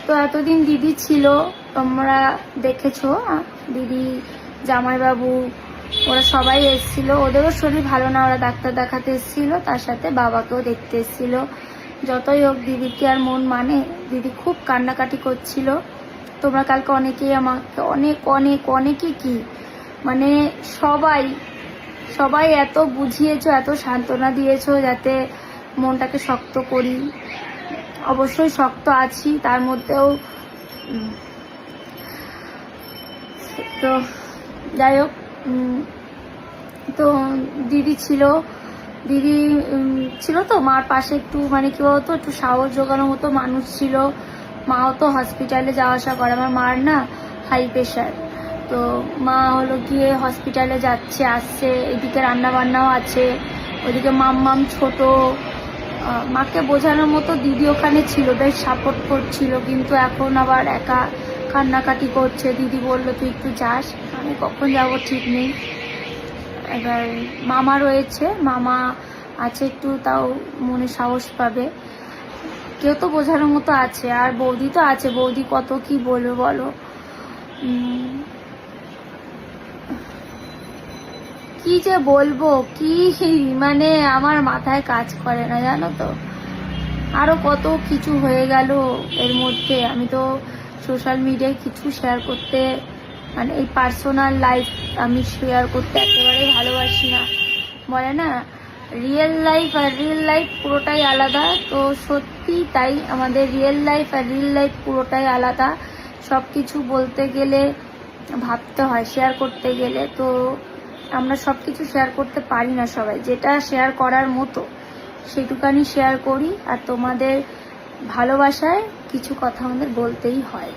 তো এতদিন দিদি ছিল, তোমরা দেখেছো, দিদি, জামাইবাবু, ওরা সবাই এসেছিল। ওদেরও শরীর ভালো না, ওরা ডাক্তার দেখাতে এসেছিল, তার সাথে বাবাকেও দেখতে এসেছিল। যতই হোক দিদিকে আর মন মানে, দিদি খুব কান্নাকাটি করছিল। তোমরা কালকে অনেকেই আমাকে অনেকই কি মানে সবাই এত বুঝিয়েছো, এত সান্ত্বনা দিয়েছো যাতে মনটাকে শক্ত করি। অবশ্যই শক্ত আছি, তার মধ্যেও তো যাই হোক। তো দিদি ছিল তো মার পাশে, একটু মানে কি বলতো, একটু সাহস জোগানোর মতো মানুষ ছিল। মাও তো হসপিটালে যাওয়া আসা করে, আমার মার না হাই প্রেশার, তো মা হলো গিয়ে হসপিটালে যাচ্ছে আসছে, এদিকে রান্না বান্নাও আছে, ওইদিকে মাম্মাম ছোট। মাকে বোঝানোর মতো দিদি ওখানে ছিল, বেশ সাপোর্ট করছিল, কিন্তু এখন আবার একা কান্নাকাটি করছে। দিদি বললো তুই একটু যাস, আমি কখন যাব ঠিক নেই। এবার মামা রয়েছে, মামা আছে, একটু তাও মনে সাহস পাবে, কেউ তো বোঝানোর মতো আছে। আর বৌদি তো আছে, বৌদি কত কি বলবে বলো। কি যে বলবো, কি মানে আমার মাথায় কাজ করে না, জানো তো। আরো কত কিছু হয়ে গেল এর মধ্যে। আমি তো সোশ্যাল মিডিয়ায় কিছু শেয়ার করতে, মানে এই পার্সোনাল লাইফ আমি শেয়ার করতে একেবারেই ভালোবাসি না। বলে না রিয়েল লাইফ আর রিয়েল লাইফ পুরোটাই আলাদা, তো সত্যি তাই। আমাদের রিয়েল লাইফ আর রিয়েল লাইফ পুরোটাই আলাদা। সব কিছু বলতে গেলে ভাবতে হয়, শেয়ার করতে গেলে তো আমরা সব কিছু শেয়ার করতে পারি না সবাই। যেটা শেয়ার করার মতো সেটুকানি শেয়ার করি, আর তোমাদের ভালোবাসায় কিছু কথা আমাদের বলতেই হয়।